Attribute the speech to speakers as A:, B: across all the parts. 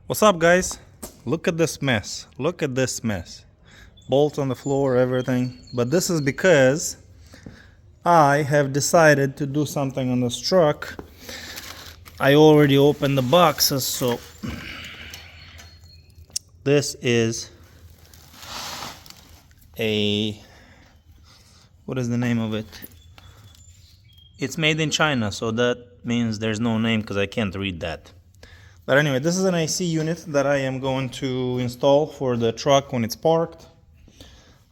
A: What's up, guys? Look at this mess. Look at this mess. Bolts on the floor, everything. But this is because I have decided to do something on this truck. I already opened the boxes, so this is what is the name of it? It's made in China, so that means there's no name because I can't read that. But anyway, this is an AC unit that I am going to install for the truck when it's parked.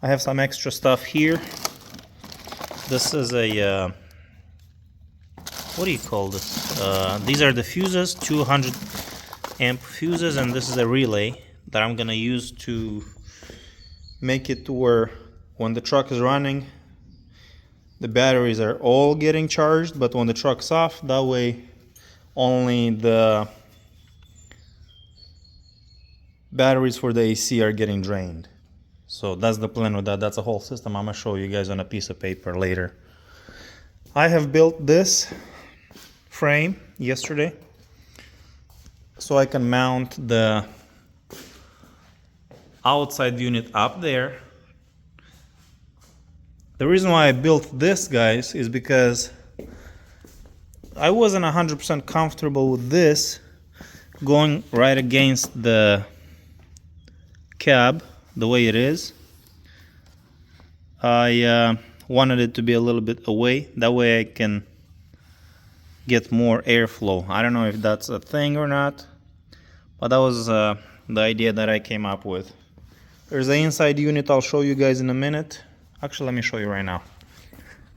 A: I have some extra stuff here. This is a, what do you call this? These are the fuses, 200 amp fuses, and this is a relay that I'm gonna use to make it to where when the truck is running, the batteries are all getting charged, but when the truck's off, that way only the batteries for the AC are getting drained. So that's the plan with that. That's a whole system. I'm gonna show you guys on a piece of paper later. I have built this frame yesterday so I can mount the outside unit up there. The reason why I built this, guys, is because I wasn't 100% comfortable with this going right against the cab the way it is. I wanted it to be a little bit away, that way I can get more airflow. I don't know if that's a thing or not, but that was the idea that I came up with. There's the inside unit, I'll show you guys in a minute. Actually, let me show you right now.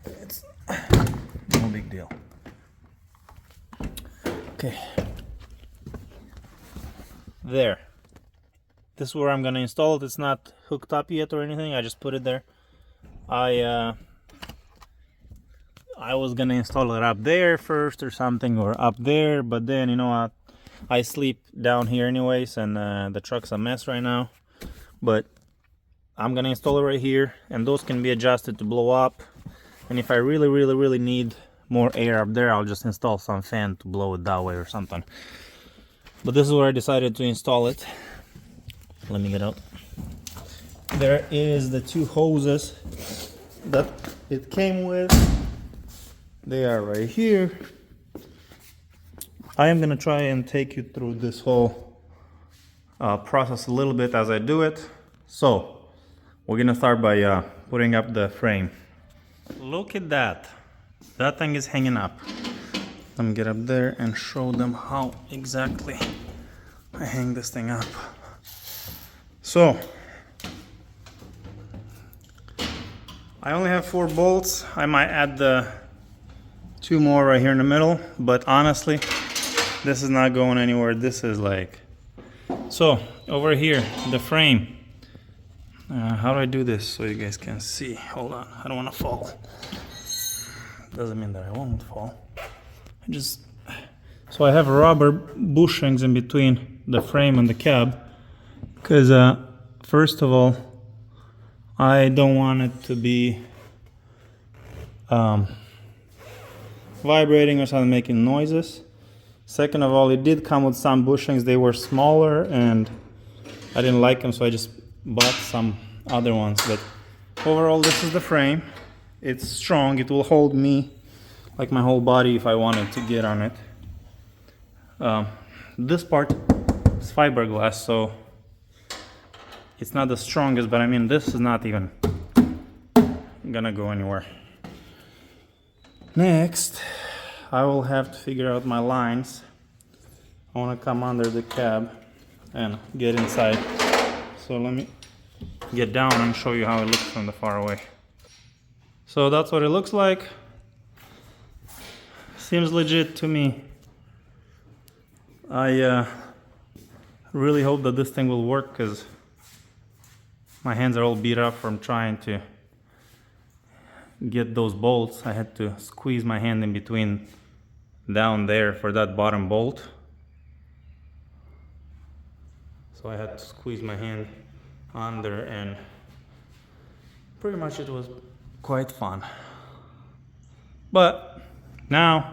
A: It's no big deal. Okay, there. This is where I'm gonna install it. It's not hooked up yet or anything. I just put it there. I was gonna install it up there first or something, or up there, but then you know what? I sleep down here anyways, and the truck's a mess right now. But I'm gonna install it right here, and those can be adjusted to blow up. And if I really need more air up there, I'll just install some fan to blow it that way or something. But this is where I decided to install it. Let me get out. There is the two hoses that it came with. They are right here. I am gonna try and take you through this whole process a little bit as I do it. So we're gonna start by putting up the frame. Look at that. That thing is hanging up. Let me get up there and show them how exactly I hang this thing up. So I only have 4 bolts. I might add the 2 more right here in the middle, but honestly, this is not going anywhere. This is like, so over here, the frame. How do I do this so you guys can see? Hold on, I don't want to fall. Doesn't mean that I won't fall. So I have rubber bushings in between the frame and the cab, because first of all, I don't want it to be vibrating or something, making noises. Second of all, it did come with some bushings. They were smaller and I didn't like them, so I just bought some other ones. But overall, this is the frame. It's strong. It will hold me, like my whole body, if I wanted to get on it. This part is fiberglass, so it's not the strongest, but I mean, this is not even gonna go anywhere. Next, I will have to figure out my lines. I want to come under the cab and get inside. So let me get down and show you how it looks from the far away. So that's what it looks like. Seems legit to me. I really hope that this thing will work, because my hands are all beat up from trying to get those bolts. I had to squeeze my hand in between down there for that bottom bolt. So I had to squeeze my hand under, and pretty much it was quite fun. But now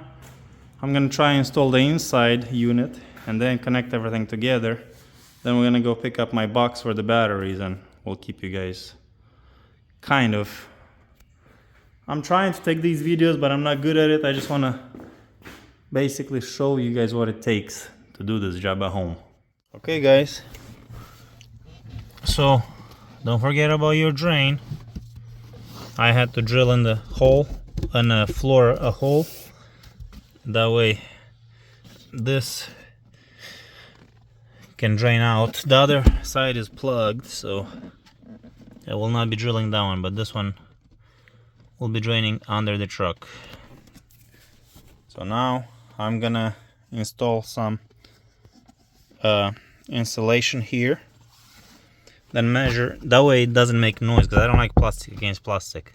A: I'm gonna try and install the inside unit and then connect everything together. Then we're gonna go pick up my box for the batteries, and we'll keep you guys kind of. I'm trying to take these videos, but I'm not good at it. I just wanna basically show you guys what it takes to do this job at home. Okay guys, so don't forget about your drain. I had to drill in the hole, on the floor a hole. That way this can drain out. The other side is plugged, so I will not be drilling that one, but this one will be draining under the truck. So now I'm gonna install some insulation here, then measure. That way it doesn't make noise, because I don't like plastic against plastic.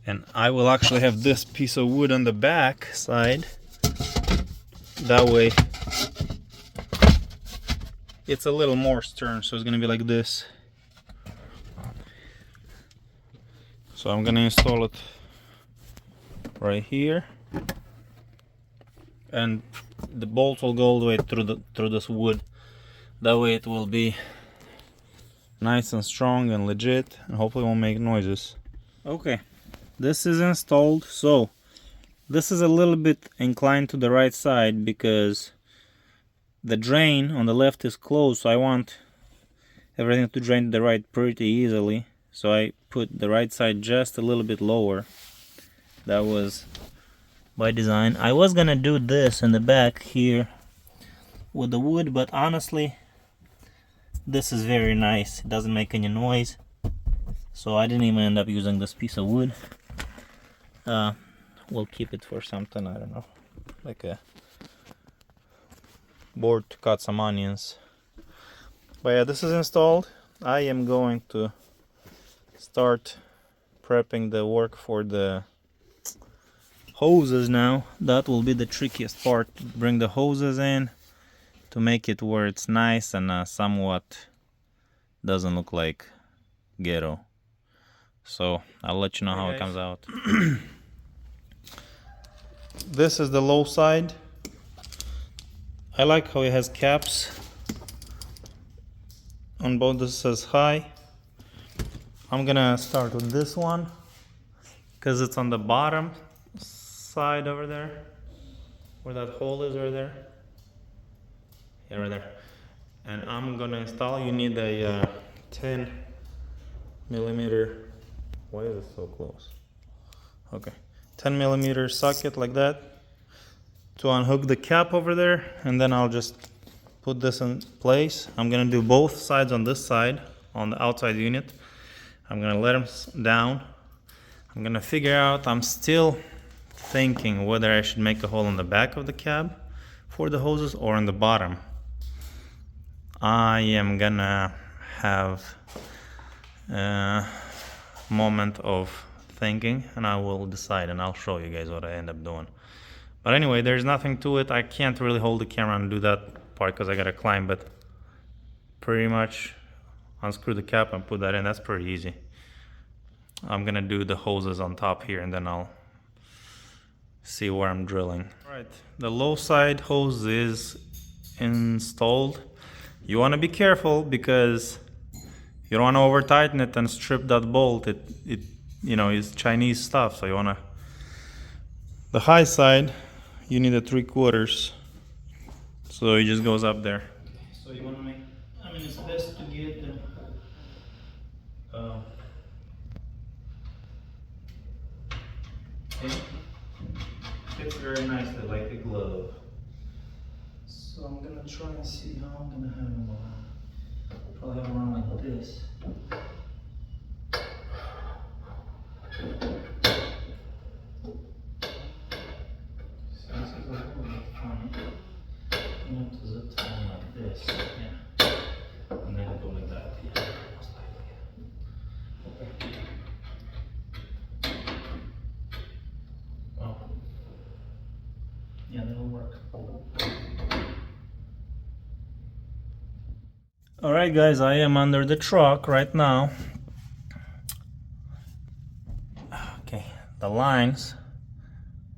A: And I will actually have this piece of wood on the back side. That way it's a little more stern, so it's gonna be like this. So I'm gonna install it right here, and the bolt will go all the way through this wood. That way it will be nice and strong and legit, and hopefully won't make noises. Okay, this is installed. So this is a little bit inclined to the right side because the drain on the left is closed, so I want everything to drain to the right pretty easily. So I put the right side just a little bit lower. That was by design. I was gonna do this in the back here with the wood, but honestly this is very nice. It doesn't make any noise, so I didn't even end up using this piece of wood. We'll keep it for something, I don't know, like a board to cut some onions. But yeah, this is installed. I am going to start prepping the work for the hoses now. That will be the trickiest part, to bring the hoses in to make it where it's nice and somewhat doesn't look like ghetto. So I'll let you know how it comes out. This is the low side. I like how it has caps on both. This says high. I'm gonna start with this one because it's on the bottom side over there, where that hole is right there. Yeah, right there. And I'm gonna install. You need a 10 millimeter. Why is it so close? Okay, 10 millimeter socket like that to unhook the cap over there, and then I'll just put this in place. I'm gonna do both sides on this side, on the outside unit. I'm gonna let them down. I'm gonna figure out, I'm still thinking whether I should make a hole in the back of the cab for the hoses or in the bottom. I am gonna have a moment of thinking, and I will decide, and I'll show you guys what I end up doing. But anyway, there's nothing to it. I can't really hold the camera and do that part because I gotta climb, but pretty much unscrew the cap and put that in. That's pretty easy. I'm gonna do the hoses on top here, and then I'll see where I'm drilling. All right, the low side hose is installed. You want to be careful because you don't want to over tighten it and strip that bolt. It you know, is Chinese stuff, so you want to. The high side, you need a 3/4, so it just goes up there. So you want to make, I mean, it's best to get the it fits very nicely like a glove. So I'm gonna try and see how I'm gonna have them around. Probably have them around like this. So this is a little bit funny. You have to zip tie them like this, yeah. And then go like that, yeah. Most likely, yeah. Okay. Oh. Yeah, that'll work. Alright guys, I am under the truck right now. Okay, the lines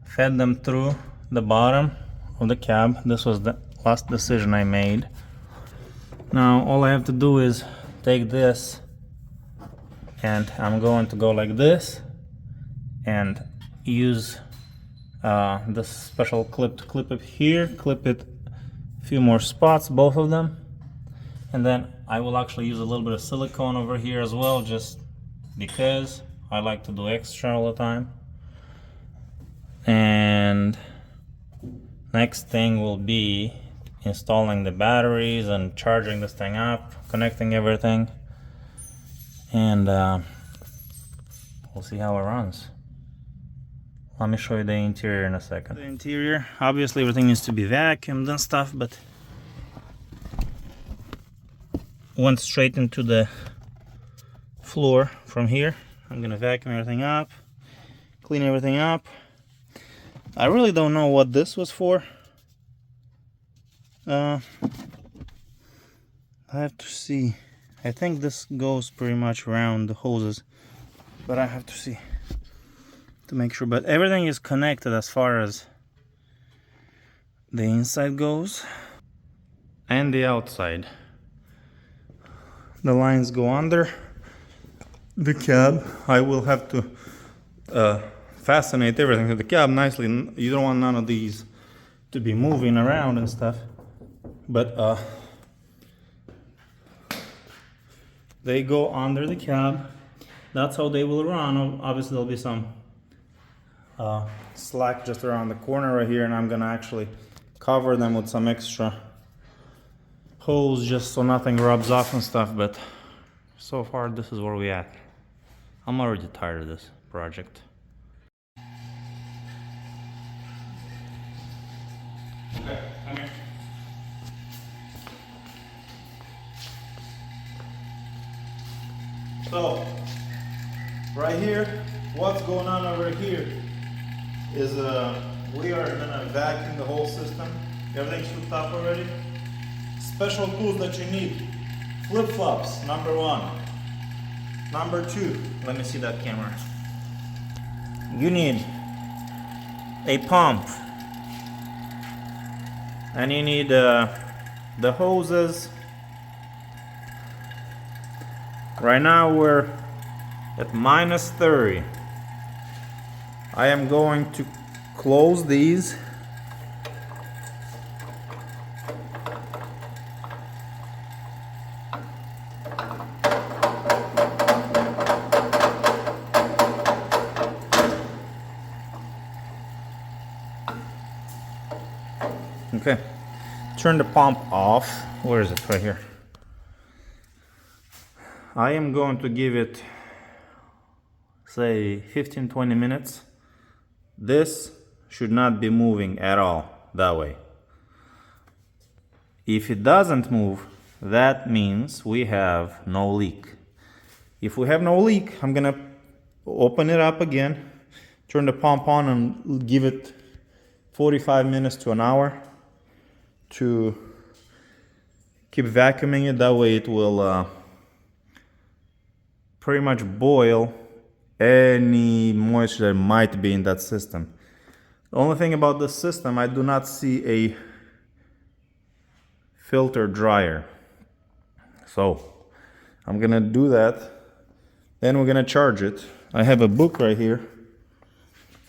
A: fed them through the bottom of the cab. This was the last decision I made. Now all I have to do is take this, and I'm going to go like this and use this special clip to clip it here, clip it a few more spots, both of them, and then I will actually use a little bit of silicone over here as well, just because I like to do extra all the time. And next thing will be installing the batteries and charging this thing up, connecting everything, and we'll see how it runs. Let me show you the interior in a second. The interior, obviously everything needs to be vacuumed and stuff, but went straight into the floor from here. I'm gonna vacuum everything up, clean everything up. I really don't know what this was for. I have to see. I think this goes pretty much around the hoses, but I have to see to make sure. But everything is connected as far as the inside goes and the outside. The lines go under the cab. I will have to fastenate everything to the cab nicely. You don't want none of these to be moving around and stuff, but they go under the cab. That's how they will run. Obviously there'll be some slack just around the corner right here, and I'm gonna actually cover them with some extra hose just so nothing rubs off and stuff. But so far this is where we at. I'm already tired of this project. Okay, come here. So, right here, what's going on over here is we are gonna vacuum the whole system. Everything's hooked up already. Special tools that you need: flip-flops, number one. Number two, let me see that camera. You need a pump, and you need the hoses. Right now we're at minus 30. I am going to close these. Okay, turn the pump off. Where is it? Right here. I am going to give it, say, 15-20 minutes. This should not be moving at all that way. If it doesn't move, that means we have no leak. If we have no leak, I'm gonna open it up again, turn the pump on, and give it 45 minutes to an hour to keep vacuuming it. That way it will pretty much boil any moisture that might be in that system. The only thing about this system, I do not see a filter dryer. So I'm gonna do that. Then we're gonna charge it. I have a book right here.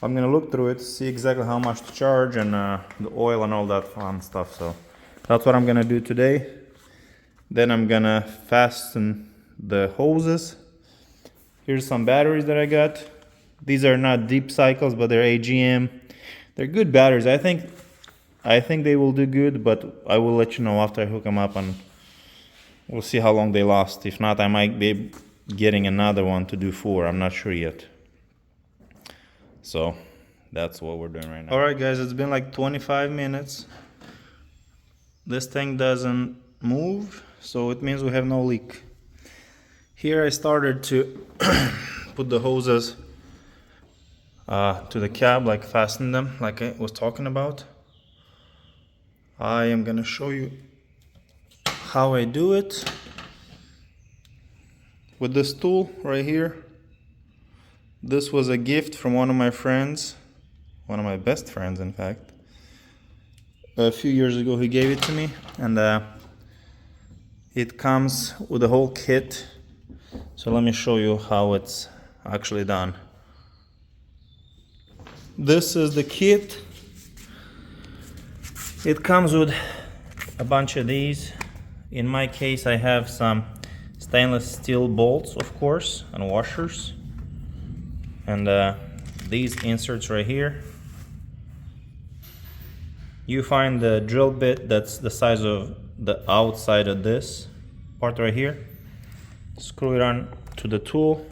A: I'm gonna look through it, see exactly how much to charge, and the oil and all that fun stuff. So that's what I'm gonna do today. Then I'm gonna fasten the hoses. Here's some batteries that I got. These are not deep cycles, but they're AGM. They're good batteries. I think they will do good, but I will let you know after I hook them up, and we'll see how long they last. If not, I might be getting another one to do 4. I'm not sure yet. So that's what we're doing right now. Alright guys, it's been like 25 minutes. This thing doesn't move, so it means we have no leak. Here I started to put the hoses to the cab, like fasten them, like I was talking about. I am gonna show you how I do it with this tool right here. This was a gift from one of my friends, one of my best friends in fact. a few years ago. He gave it to me, and it comes with the whole kit. So let me show you how it's actually done. This is the kit. It comes with a bunch of these. In my case, I have some stainless steel bolts, of course, and washers, and these inserts right here. You find the drill bit that's the size of the outside of this part right here. Screw it on to the tool.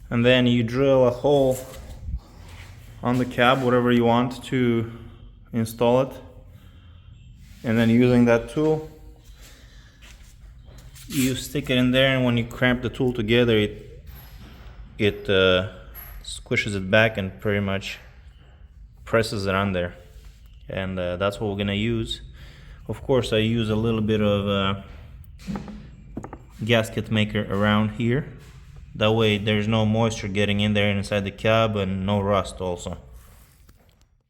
A: And then you drill a hole on the cab, whatever you want to install it. And then using that tool, you stick it in there, and when you clamp the tool together, it squishes it back and pretty much presses it on there. And that's what we're gonna use. Of course, I use a little bit of gasket maker around here. That way there's no moisture getting in there inside the cab, and no rust also.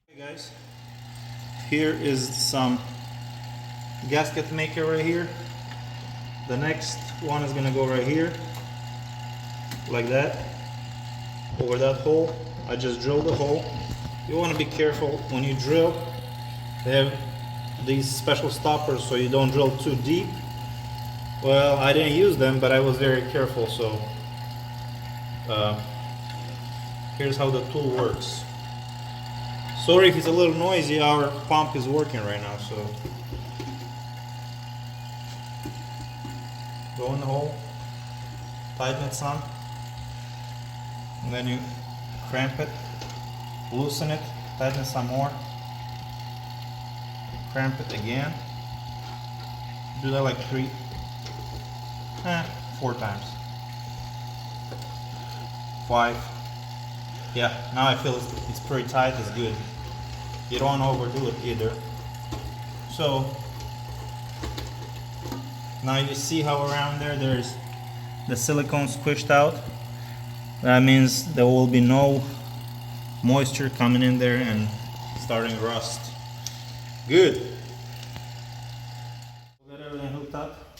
A: Hey guys, here is some gasket maker right here. The next one is gonna go right here, like that, over that hole. I just drilled the hole. You want to be careful when you drill. They have these special stoppers so you don't drill too deep. Well, I didn't use them, but I was very careful, so here's how the tool works. Sorry if it's a little noisy, our pump is working right now, so go in the hole, tighten it some, and then you cramp it, loosen it, tighten it some more, cramp it again. Do that like 4 times. 5. Yeah, now I feel it's pretty tight, it's good. You don't want to overdo it either. So now you see how around there's the silicone squished out. That means there will be no moisture coming in there and starting rust. Good. We'll get everything hooked up.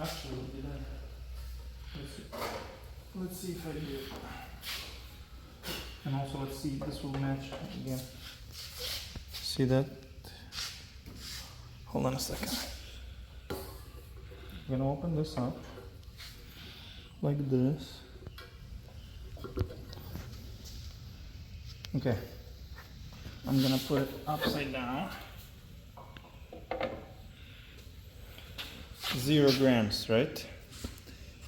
A: Actually, let's see if I do it. And also let's see if this will match again. See that? Hold on a second. I'm gonna open this up like this. Okay. I'm gonna put it upside down. 0 grams, right?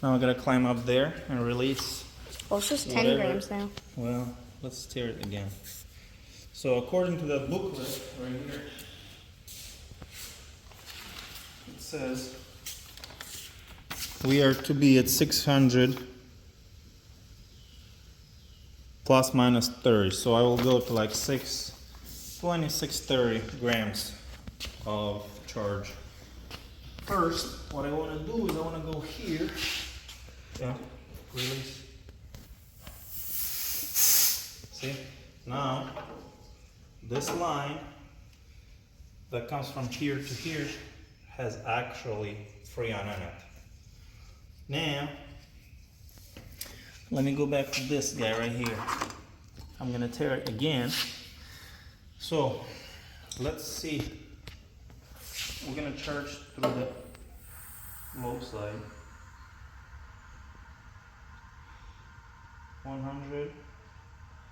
A: Now I gotta climb up there and release.
B: Well, it's just 10
A: whatever.
B: grams now.
A: Well, let's steer it again. So according to that booklet right here, it says we are to be at 600 plus minus 30. So I will go to like 620, 630 grams of charge. First, what I want to do is I want to go here. Yeah, release. See? Now, this line that comes from here to here has actually Freon in it. Now, let me go back to this guy right here. I'm gonna tear it again. So, let's see. We're gonna charge through the low side. 100,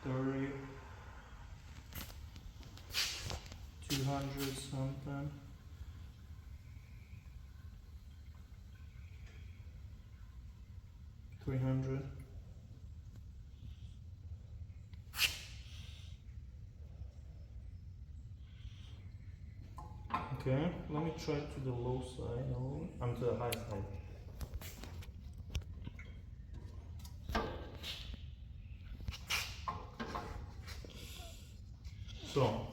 A: 30, 200 something. 300. Okay, let me try to the low side. I'm to the high side. So,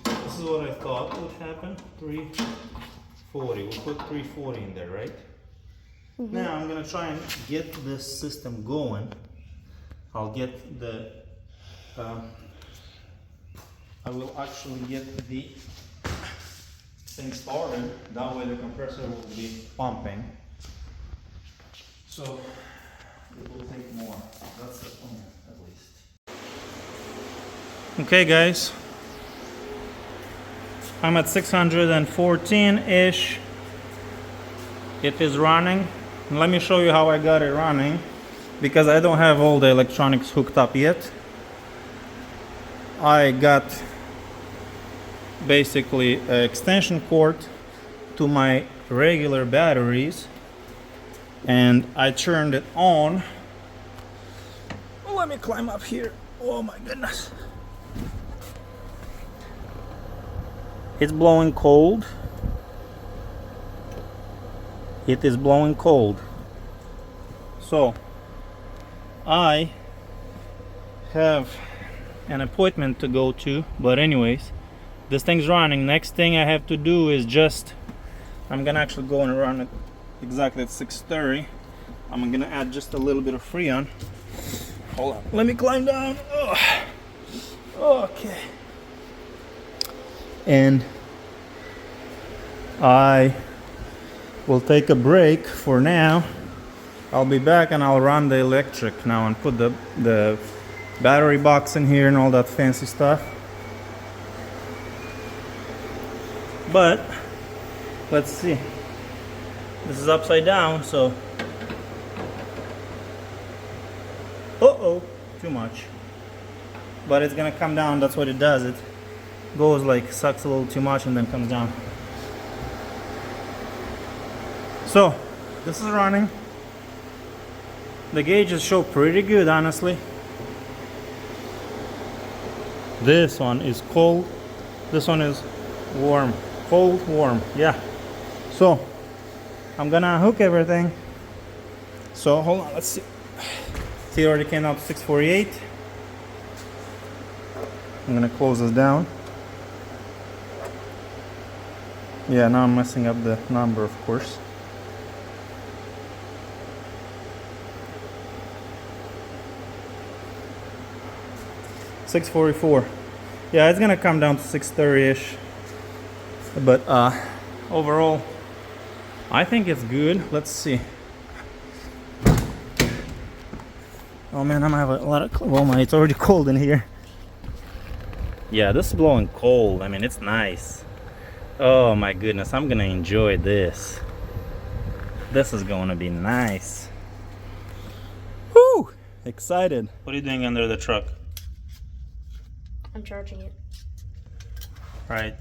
A: this is what I thought would happen. 340. We'll put 340 in there, right? Mm-hmm. Now I'm gonna try and get this system going. I'll get the I will actually get the thing started. That way the compressor will be pumping. So it will take more. That's the plan, at least. Okay, guys. I'm at 614-ish. It is running. Let me show you how I got it running, because I don't have all the electronics hooked up yet. I got basically an extension cord to my regular batteries, and I turned it on. Let me climb up here. Oh my goodness. It's blowing cold. It is blowing cold. So I have an appointment to go to, but anyways, this thing's running. Next thing I have to do is I'm gonna actually go and run it exactly at 6:30. I'm gonna add just a little bit of Freon. Hold on, let me climb down. Oh. Okay. And I will take a break for now. I'll be back and I'll run the electric now and put the battery box in here and all that fancy stuff. But let's see. This is upside down, so too much. But it's gonna come down. That's what it does. It goes like sucks a little too much and then comes down. So this is running. The gauges show pretty good, honestly. This one is cold. This one is warm. Cold, warm. Yeah. So I'm gonna hook everything. So hold on, let's see. See, it already came out to 648. I'm gonna close this down. Yeah, now I'm messing up the number, of course. $644. Yeah, it's gonna come down to 630-ish. But overall, I think it's good. Let's see. Oh man, I might have a lot of. Oh my, it's already cold in here. Yeah, this is blowing cold. I mean, it's nice. Oh my goodness, I'm gonna enjoy this. This is gonna be nice. Woo! Excited. What are you doing under the truck?
B: I'm charging it.
A: Right.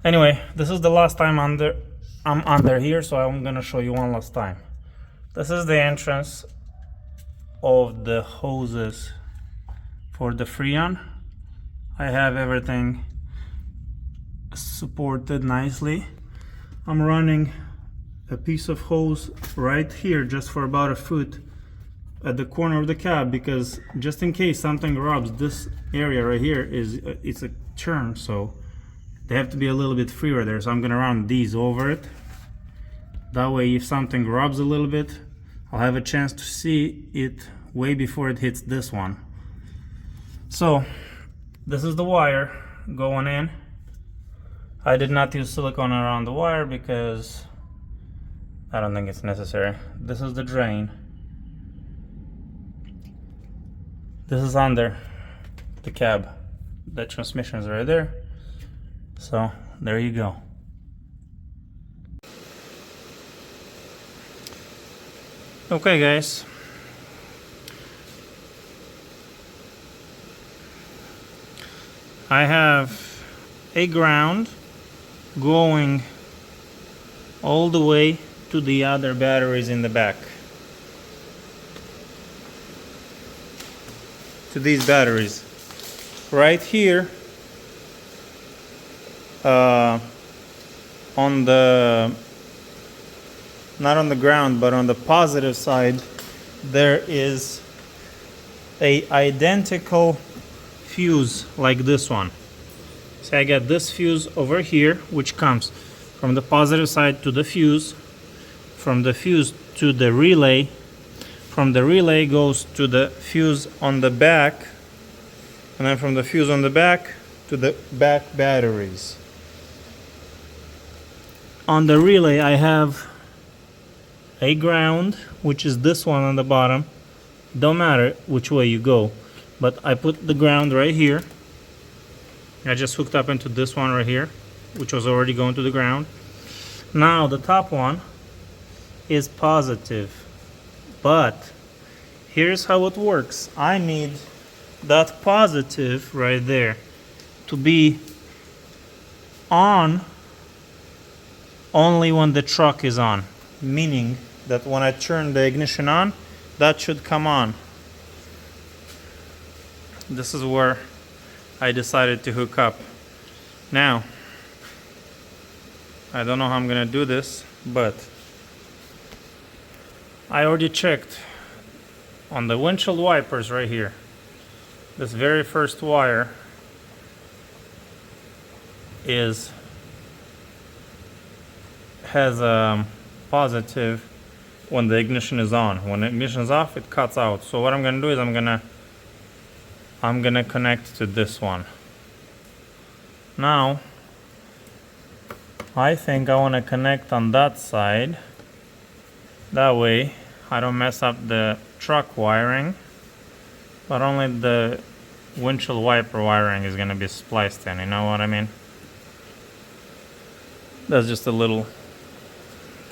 A: Anyway, this is the last time I'm under here, so I'm gonna show you one last time. This is the entrance of the hoses for the Freon. I have everything supported nicely. I'm running a piece of hose right here, just for about a foot at the corner of the cab, because just in case something rubs, this area right here it's a turn, so they have to be a little bit freer there. So I'm gonna run these over it. That way, if something rubs a little bit, I'll have a chance to see it way before it hits this one. So this is the wire going in. I did not use silicone around the wire because I don't think it's necessary. This is the drain. This is under the cab. The transmission is right there. So there you go. Okay, guys. I have a ground going all the way to the other batteries in the back. To these batteries. Right here, on the, not on the ground, but on the positive side, there is a identical fuse like this one. So I got this fuse over here, which comes from the positive side to the fuse, from the fuse to the relay, from the relay goes to the fuse on the back, and then from the fuse on the back to the back batteries. On the relay I have a ground, which is this one on the bottom. Don't matter which way you go, but I put the ground right here. I just hooked up into this one right here, which was already going to the ground. Now the top one is positive, but here's how it works. I need that positive right there to be on only when the truck is on, meaning that when I turn the ignition on, that should come on. This is where I decided to hook up. Now, I don't know how I'm gonna do this, but I already checked on the windshield wipers right here. This very first wire has a positive when the ignition is on. When the ignition is off, it cuts out. So what I'm gonna do is I'm gonna connect to this one. Now I think I want to connect on that side. That way I don't mess up the truck wiring, but only the windshield wiper wiring is gonna be spliced in, you know what I mean? That's just a little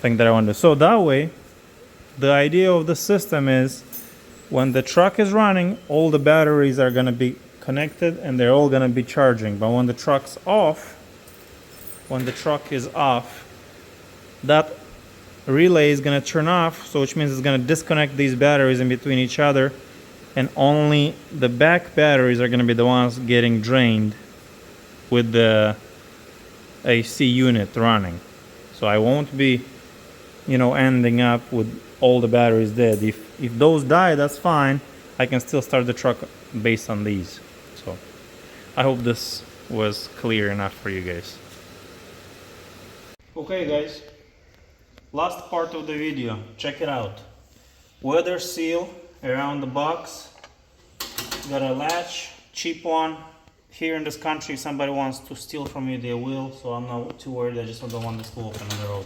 A: thing that I want to do. So that way, the idea of the system is when the truck is running, all the batteries are gonna be connected and they're all gonna be charging. But when the truck's off, when the truck is off, that relay is gonna turn off, so which means it's gonna disconnect these batteries in between each other, and only the back batteries are gonna be the ones getting drained with the AC unit running. So I won't be, ending up with all the batteries dead. If those die, that's fine. I can still start the truck based on these. So I hope this was clear enough for you guys. Okay guys, last part of the video, check it out. Weather seal around the box, got a latch, cheap one. Here in this country, if somebody wants to steal from me, they will, so I'm not too worried. I just don't want this to open on the road.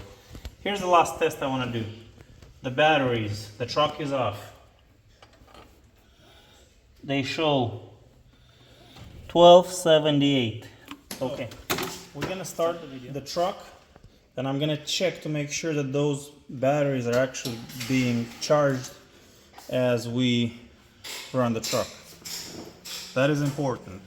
A: Here's the last test I want to do. The batteries, the truck is off. They show 1278. Okay, we're gonna start the truck, and I'm gonna check to make sure that those batteries are actually being charged as we run the truck. That is important.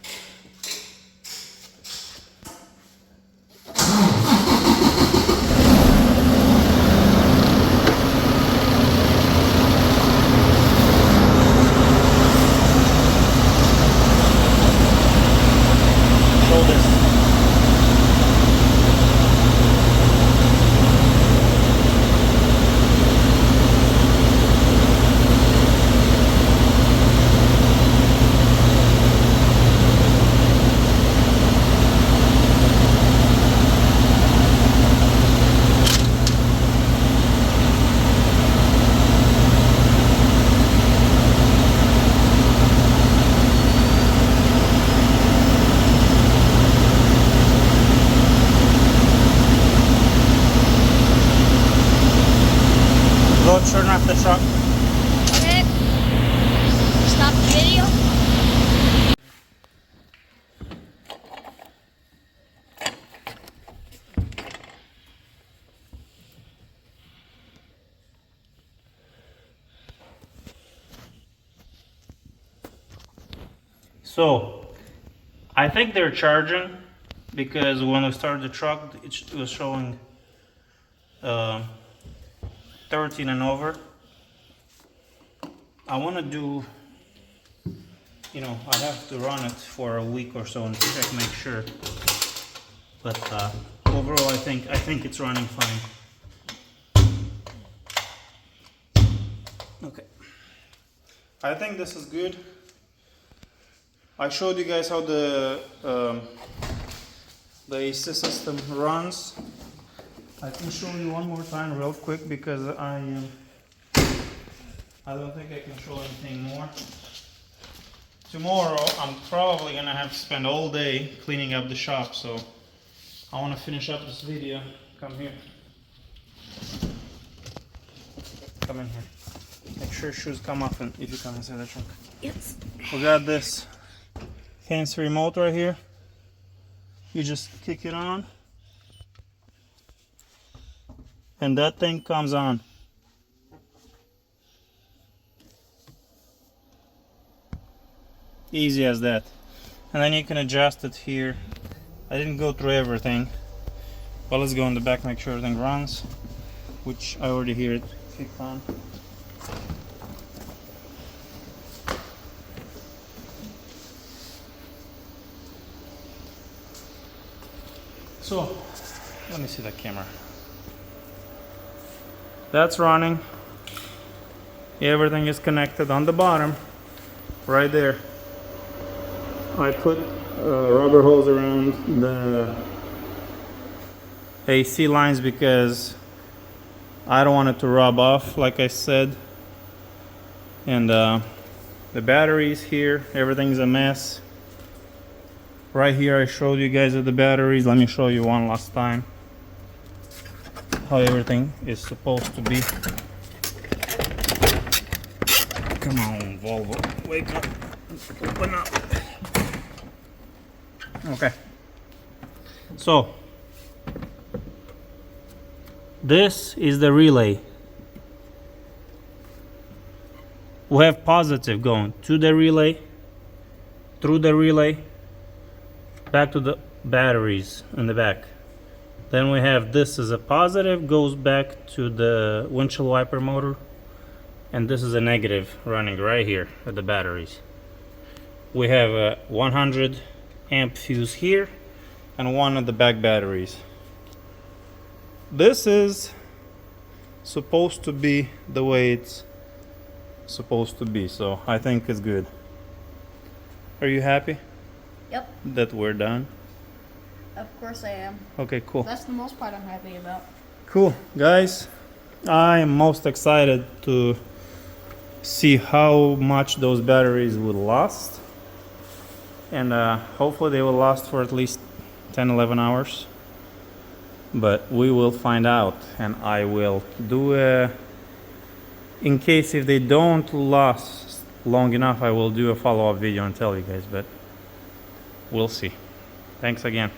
A: Go turn off the truck.
B: Okay. Stop the video.
A: So, I think they're charging because when we started the truck, it was showing 13 and over. I want to do, I have to run it for a week or so and check, make sure. But overall, I think it's running fine. Okay, I think this is good. I showed you guys how the AC system runs. I can show you one more time real quick because I don't think I can show anything more. Tomorrow I'm probably gonna have to spend all day cleaning up the shop, so I want to finish up this video. Come here. Come in here. Make sure shoes come off and if you come inside the trunk.
B: Yes.
A: We got this fancy remote right here. You just kick it on and that thing comes on. Easy as that. And then you can adjust it here. I didn't go through everything, but let's go in the back, make sure everything runs, which I already hear it kicked on. So, let me see that camera. That's running. Everything is connected on the bottom, right there. I put rubber hose around the AC lines because I don't want it to rub off, like I said. And the batteries here, everything's a mess. Right here I showed you guys the batteries. Let me show you one last time how everything is supposed to be. Come on, Volvo, wake up, open up. Okay, so this is the relay. We have positive going to the relay, through the relay, back to the batteries in the back. Then we have this is a positive, goes back to the windshield wiper motor, and this is a negative running right here at the batteries. We have a 100 amp fuse here and one of the back batteries. This is supposed to be the way it's supposed to be, so I think it's good. Are you happy
B: Yep.
A: that we're done?
B: Of course I am.
A: Okay, cool.
B: That's the most part I'm happy about.
A: Cool, guys. I am most excited to see how much those batteries will last, and hopefully they will last for at least 10-11 hours, but we will find out. And I will do in case if they don't last long enough, I will do a follow-up video and tell you guys, but we'll see. Thanks again.